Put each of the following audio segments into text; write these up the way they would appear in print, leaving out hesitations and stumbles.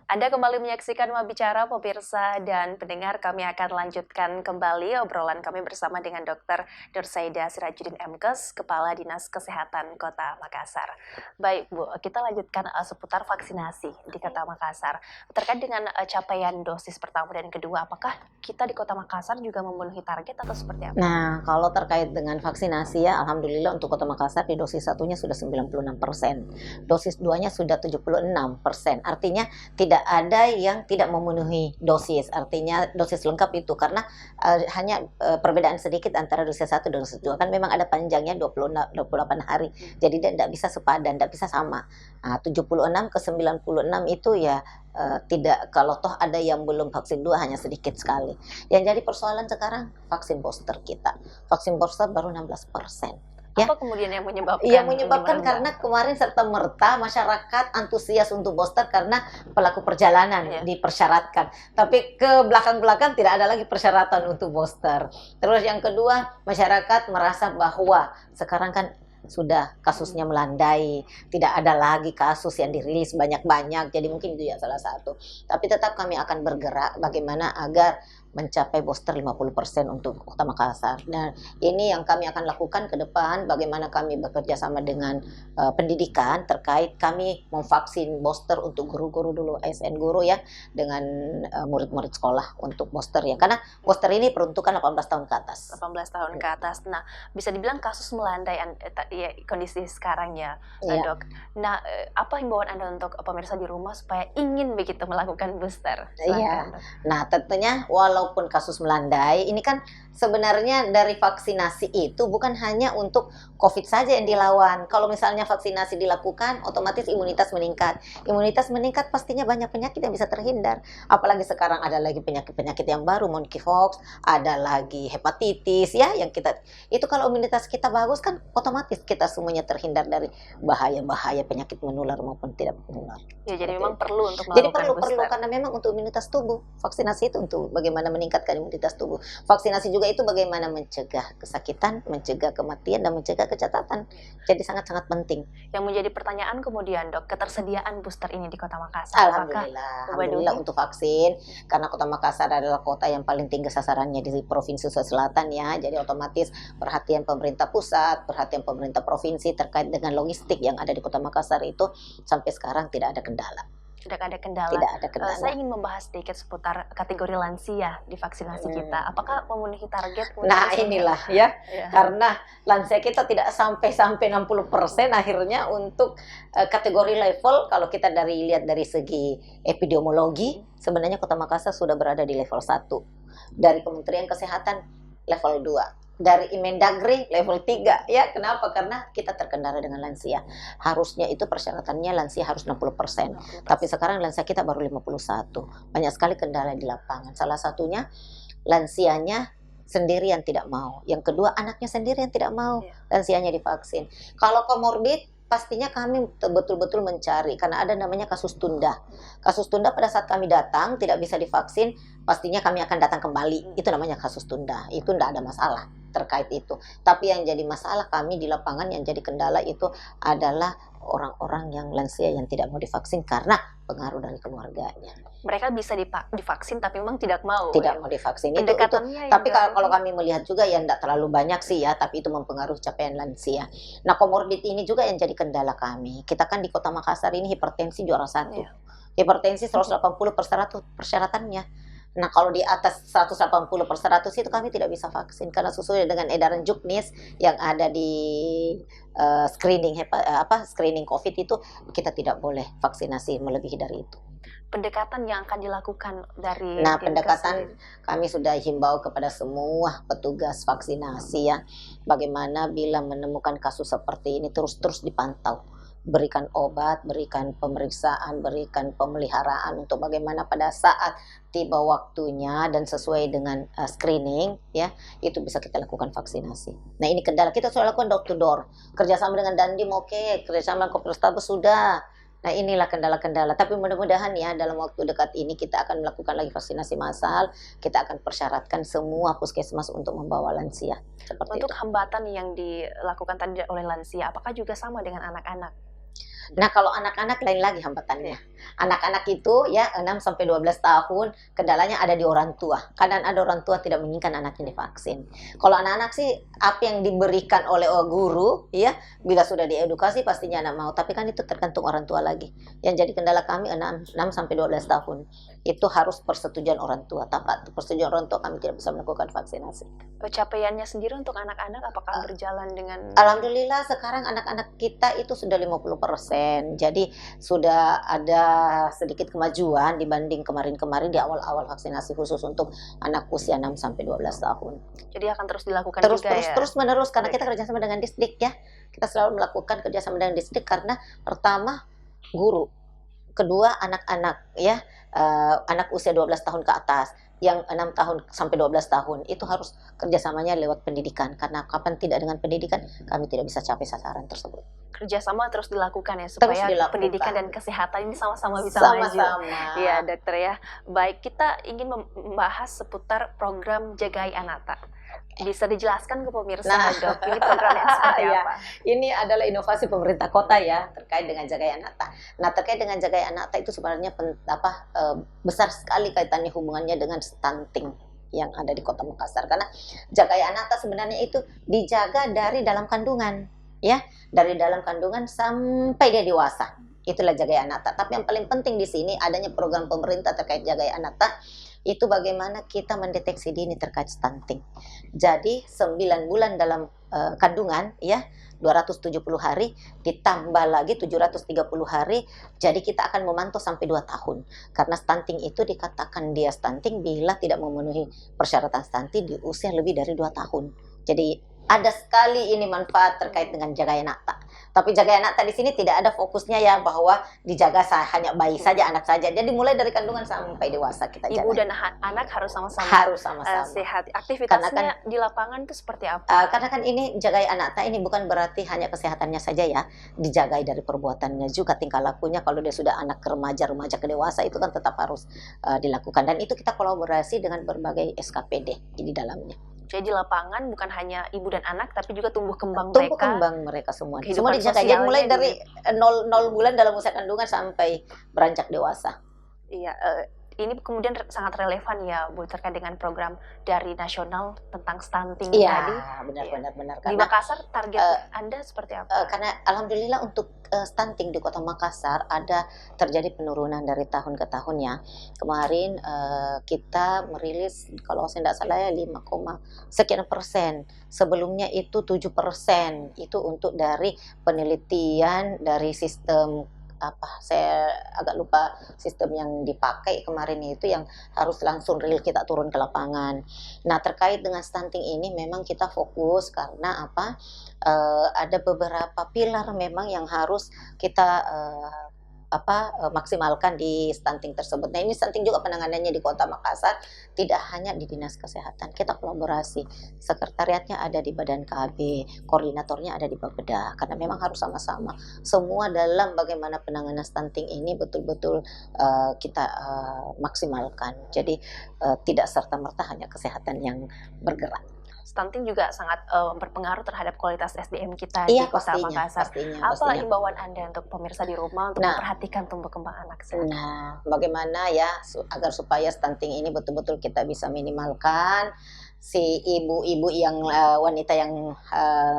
Anda kembali menyaksikan Mau Bicara, pemirsa dan pendengar. Kami akan lanjutkan kembali obrolan kami bersama dengan Dr. Nursaida Sirajuddin MKes, Kepala Dinas Kesehatan Kota Makassar. Baik Bu, kita lanjutkan seputar vaksinasi di Kota Makassar. Terkait dengan capaian dosis pertama dan kedua, apakah kita di Kota Makassar juga memenuhi target atau seperti apa? Nah, kalau terkait dengan vaksinasi ya, alhamdulillah untuk Kota Makassar di dosis satunya sudah 96%, dosis 2-nya sudah 76%. Artinya tidak ada yang tidak memenuhi dosis. Artinya dosis lengkap itu karena hanya perbedaan sedikit antara dosis 1 dan dosis 2. Kan memang ada panjangnya 28 hari. Jadi dia tidak bisa sepadan, tidak bisa sama. Nah, 76 ke 96 itu ya tidak, kalau toh ada yang belum vaksin 2 hanya sedikit sekali. Yang jadi persoalan sekarang vaksin booster kita. Vaksin booster baru 16%. Ya. Apa kemudian yang menyebabkan? Yang menyebabkan karena kemarin serta-merta masyarakat antusias untuk booster karena pelaku perjalanan dipersyaratkan. Tapi ke belakang-belakang tidak ada lagi persyaratan untuk booster. Terus yang kedua, masyarakat merasa bahwa sekarang kan sudah kasusnya melandai, tidak ada lagi kasus yang dirilis banyak-banyak, jadi mungkin itu ya salah satu. Tapi tetap kami akan bergerak bagaimana agar mencapai booster 50% untuk Kota Makassar. Dan ini yang kami akan lakukan ke depan, bagaimana kami bekerja sama dengan pendidikan terkait kami memvaksin booster untuk guru-guru dulu, ASN guru ya, dengan murid-murid sekolah untuk booster ya. Karena booster ini peruntukan 18 tahun ke atas. 18 tahun ke atas. Nah, bisa dibilang kasus melandai ya, kondisi sekarang ya, Dok. Nah, apa himbauan Anda untuk pemirsa di rumah supaya ingin begitu melakukan booster? Iya. Nah, tentunya walaupun kasus melandai, ini kan sebenarnya dari vaksinasi itu bukan hanya untuk COVID saja yang dilawan. Kalau misalnya vaksinasi dilakukan, otomatis imunitas meningkat. Imunitas meningkat pastinya banyak penyakit yang bisa terhindar. Apalagi sekarang ada lagi penyakit-penyakit yang baru, monkeypox, ada lagi hepatitis ya, yang kita itu kalau imunitas kita bagus kan otomatis kita semuanya terhindar dari bahaya-bahaya penyakit menular maupun tidak menular. Ya, jadi memang perlu untuk Jadi melakukan perlu karena memang untuk imunitas tubuh. Vaksinasi itu untuk bagaimana meningkatkan imunitas tubuh. Vaksinasi juga itu bagaimana mencegah kesakitan, mencegah kematian, dan mencegah kecacatan. Jadi sangat-sangat penting. Yang menjadi pertanyaan kemudian, Dok, ketersediaan booster ini di Kota Makassar. Alhamdulillah untuk vaksin, karena Kota Makassar adalah kota yang paling tinggi sasarannya di Provinsi Sulawesi Selatan ya. Jadi otomatis perhatian pemerintah pusat, perhatian pemerintah provinsi terkait dengan logistik yang ada di Kota Makassar itu sampai sekarang tidak ada kendala. Tidak ada kendala. Tidak ada kendala. Saya ingin membahas sedikit seputar kategori lansia di vaksinasi kita. Apakah memenuhi target? Nah inilah ya, karena lansia kita tidak sampai 60% akhirnya untuk kategori level. Kalau kita lihat dari segi epidemiologi, sebenarnya Kota Makassar sudah berada di level 1. Dari Kementerian Kesehatan level 2. Dari Imendagri level 3 ya. Kenapa? Karena kita terkendala dengan lansia. Harusnya itu persyaratannya lansia harus 60%. Tapi sekarang lansia kita baru 51. Banyak sekali kendala di lapangan. Salah satunya lansianya sendiri yang tidak mau. Yang kedua anaknya sendiri yang tidak mau lansianya divaksin. Kalau komorbid pastinya kami betul-betul mencari karena ada namanya kasus tunda. Kasus tunda pada saat kami datang tidak bisa divaksin, pastinya kami akan datang kembali. Itu namanya kasus tunda. Itu tidak ada masalah terkait itu. Tapi yang jadi masalah kami di lapangan, yang jadi kendala itu adalah orang-orang yang lansia yang tidak mau divaksin karena pengaruh dari keluarganya. Mereka bisa divaksin tapi memang tidak mau. Tidak mau divaksin itu. Tapi kalau kami melihat juga ya tidak terlalu banyak sih ya, tapi itu mempengaruhi capaian lansia. Nah, komorbid ini juga yang jadi kendala kami. Kita kan di Kota Makassar ini hipertensi juara 1. Hipertensi 180 persyaratannya. Nah, kalau di atas 180/100 itu kami tidak bisa vaksin karena sesuai dengan edaran Juknis yang ada di screening COVID itu kita tidak boleh vaksinasi melebihi dari itu. Pendekatan yang akan dilakukan dari pendekatan kami sudah himbau kepada semua petugas vaksinasi ya, bagaimana bila menemukan kasus seperti ini terus dipantau. Berikan obat, berikan pemeriksaan, berikan pemeliharaan untuk bagaimana pada saat tiba waktunya dan sesuai dengan screening ya, itu bisa kita lakukan vaksinasi. Nah, ini kendala kita sudah lakukan door to door. Kerjasama dengan Dandim kerjasama dengan Kopastabes sudah. Nah, inilah kendala-kendala. Tapi mudah-mudahan ya dalam waktu dekat ini kita akan melakukan lagi vaksinasi massal. Kita akan persyaratkan semua puskesmas untuk membawa lansia. Untuk hambatan yang dilakukan tadi oleh lansia, apakah juga sama dengan anak-anak? Nah, kalau anak-anak lain lagi hambatannya. Anak-anak itu ya 6 sampai 12 tahun kendalanya ada di orang tua. Kadang ada orang tua tidak menginginkan anaknya divaksin. Kalau anak-anak sih apa yang diberikan oleh guru ya, bila sudah diedukasi pastinya anak mau. Tapi kan itu tergantung orang tua lagi. Yang jadi kendala kami 6 sampai 12 tahun. Itu harus persetujuan orang tua. Tanpa persetujuan orang tua kami tidak bisa melakukan vaksinasi. Capaiannya sendiri untuk anak-anak apakah berjalan dengan Alhamdulillah sekarang anak-anak kita itu sudah 50%. Jadi sudah ada sedikit kemajuan dibanding kemarin-kemarin di awal-awal vaksinasi khusus untuk anak usia 6 sampai 12 tahun. jadi akan terus dilakukan Terus juga ya? terus menerus karena kita kerjasama dengan distrik ya. Kita selalu melakukan kerjasama dengan distrik karena pertama guru, kedua anak-anak ya, anak usia 12 tahun ke atas, yang 6 tahun sampai 12 tahun itu harus kerjasamanya lewat pendidikan, karena kapan tidak dengan pendidikan kami tidak bisa capai sasaran tersebut. Kerjasama terus dilakukan ya Terus supaya dilakukan. pendidikan dan kesehatan ini sama-sama bisa maju. Sama-sama. Iya dokter ya. Baik, kita ingin membahas seputar program Jagai Anata. Bisa dijelaskan ke pemirsa dok, ini program yang seperti Iya. apa? Ini adalah inovasi pemerintah kota ya terkait dengan Jagai Anata. Nah terkait dengan Jagai Anata itu sebenarnya besar sekali kaitannya hubungannya dengan stunting yang ada di Kota Makassar, karena Jagai Anata sebenarnya itu dijaga dari dalam kandungan ya, dari dalam kandungan sampai dia dewasa. Itulah Jagai Anata. Tapi yang paling penting di sini adanya program pemerintah terkait Jagai Anata, itu bagaimana kita mendeteksi dini terkait stunting. Jadi 9 bulan dalam kandungan ya, 270 hari ditambah lagi 730 hari, jadi kita akan memantau sampai 2 tahun. Karena stunting itu dikatakan dia stunting bila tidak memenuhi persyaratan stunting di usia lebih dari 2 tahun. Jadi ada sekali ini manfaat terkait dengan Jagai Anata. Tapi Jagai Anata di sini tidak ada fokusnya ya bahwa dijaga hanya bayi saja, anak saja. Jadi mulai dari kandungan sampai dewasa kita jaga. Ibu dan anak harus sama-sama Harus sama-sama. sehat. Aktivitasnya Karena di lapangan itu seperti apa? karena kan ini Jagai Anata ini bukan berarti hanya kesehatannya saja ya, dijagai dari perbuatannya juga, tingkah lakunya. Kalau dia sudah anak remaja ke dewasa itu kan tetap harus dilakukan, dan itu kita kolaborasi dengan berbagai SKPD di dalamnya. Jadi di lapangan bukan hanya ibu dan anak, tapi juga tumbuh kembang Tumbuh mereka. kembang mereka semua Kehidupan dijaga. Jadi mulai sosialnya dari 0 bulan dalam usia kandungan sampai beranjak dewasa. Iya, ini kemudian sangat relevan ya Bu terkait dengan program dari nasional tentang stunting Iya, tadi. benar. Di Karena Makassar target Anda seperti apa? karena alhamdulillah untuk stunting di Kota Makassar ada terjadi penurunan dari tahun ke tahun ya. Kemarin kita merilis kalau saya tidak salah ya 5, sekian %. Sebelumnya itu 7%. Itu untuk dari penelitian dari sistem saya agak lupa sistem yang dipakai kemarin itu, yang harus langsung real kita turun ke lapangan. Nah terkait dengan stunting ini memang kita fokus karena ada beberapa pilar memang yang harus kita maksimalkan di stunting tersebut. Nah ini stunting juga penanganannya di Kota Makassar tidak hanya di Dinas Kesehatan, kita kolaborasi. Sekretariatnya ada di Badan KB, koordinatornya ada di Bapeda, karena memang harus sama-sama semua dalam bagaimana penanganan stunting ini betul-betul kita maksimalkan. Jadi tidak serta-merta hanya kesehatan yang bergerak. Stunting juga sangat berpengaruh terhadap kualitas SDM kita Iya, di Kota Makassar. Apa himbauan Anda untuk pemirsa di rumah untuk memperhatikan tumbuh kembang anak sehat? Nah, bagaimana ya agar supaya stunting ini betul-betul kita bisa minimalkan. Si ibu-ibu yang wanita yang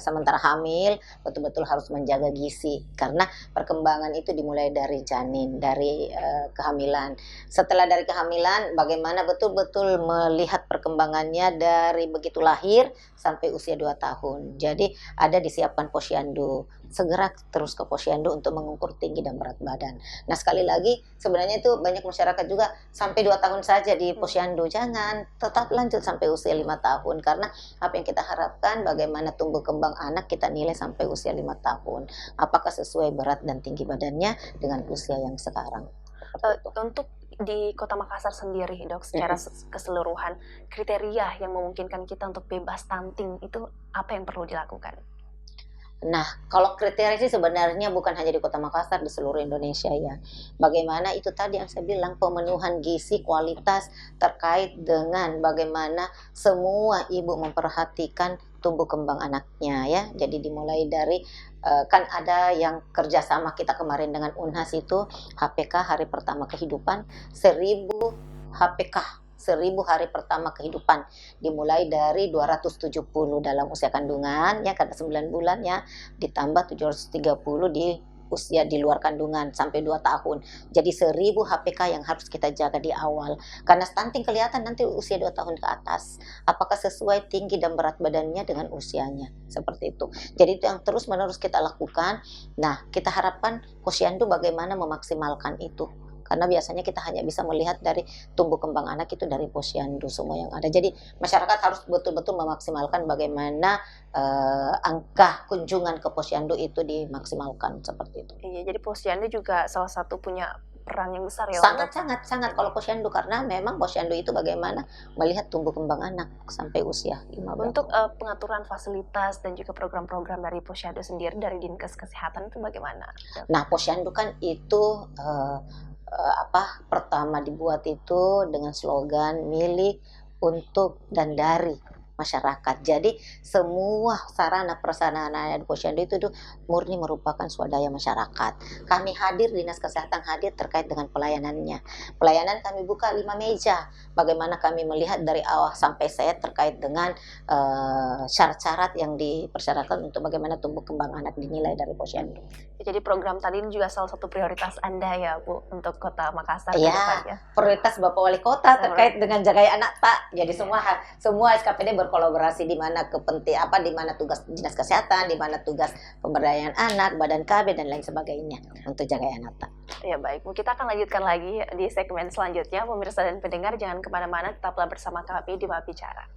sementara hamil betul-betul harus menjaga gizi, karena perkembangan itu dimulai dari janin, dari kehamilan. Setelah dari kehamilan, bagaimana betul-betul melihat perkembangannya dari begitu lahir sampai usia 2 tahun. Jadi ada disiapkan posyandu, segera terus ke posyandu untuk mengukur tinggi dan berat badan. Nah sekali lagi sebenarnya itu banyak masyarakat juga sampai 2 tahun saja di posyandu, jangan, tetap lanjut sampai usia 5 tahun, karena apa yang kita harapkan bagaimana tumbuh kembang anak kita nilai sampai usia 5 tahun, apakah sesuai berat dan tinggi badannya dengan usia yang sekarang. Untuk di Kota Makassar sendiri dok, secara keseluruhan kriteria yang memungkinkan kita untuk bebas stunting itu apa yang perlu dilakukan? Nah, kalau kriteria sih sebenarnya bukan hanya di Kota Makassar, di seluruh Indonesia ya. Bagaimana itu tadi yang saya bilang, pemenuhan gizi kualitas terkait dengan bagaimana semua ibu memperhatikan tumbuh kembang anaknya ya. Jadi dimulai dari kan ada yang kerjasama kita kemarin dengan Unhas itu HPK hari pertama kehidupan 1000 HPK 1000 hari pertama kehidupan, dimulai dari 270 dalam usia kandungan ya karena 9 bulan ya, ditambah 730 di usia di luar kandungan sampai 2 tahun. Jadi 1000 HPK yang harus kita jaga di awal. Karena stunting kelihatan nanti usia 2 tahun ke atas. Apakah sesuai tinggi dan berat badannya dengan usianya. Seperti itu. Jadi itu yang terus-menerus kita lakukan. Nah, kita harapkan Posyandu bagaimana memaksimalkan itu. Karena biasanya kita hanya bisa melihat dari tumbuh kembang anak itu dari Posyandu semua yang ada. Jadi masyarakat harus betul-betul memaksimalkan bagaimana angka kunjungan ke Posyandu itu dimaksimalkan seperti itu. Iya, jadi Posyandu juga salah satu punya peran yang besar ya. Sangat kalau Posyandu karena memang Posyandu itu bagaimana melihat tumbuh kembang anak sampai usia 15 Untuk pengaturan fasilitas dan juga program-program dari Posyandu sendiri dari Dinkes Kesehatan itu bagaimana? Nah, Posyandu kan itu pertama dibuat itu dengan slogan milik, untuk, dan dari masyarakat. Jadi semua sarana prasarana di Posyandu itu murni merupakan swadaya masyarakat. Kami hadir, Dinas Kesehatan hadir terkait dengan pelayanannya. Pelayanan kami buka 5 meja. Bagaimana kami melihat dari awal sampai Z terkait dengan syarat-syarat yang dipersyaratkan untuk bagaimana tumbuh kembang anak dinilai dari Posyandu. Jadi program tadi juga salah satu prioritas Anda ya Bu untuk Kota Makassar. Iya, prioritas Bapak Wali Kota terkait dengan Jagai Anak Tak. Jadi semua SKPD berkolaborasi di mana di mana tugas Dinas Kesehatan, di mana tugas pemberdayaan anak, Badan KB dan lain sebagainya untuk Jagai Anak Tak. Ya baik, kita akan lanjutkan lagi di segmen selanjutnya. Pemirsa dan pendengar jangan kemana-mana, tetaplah bersama kami di Bicara.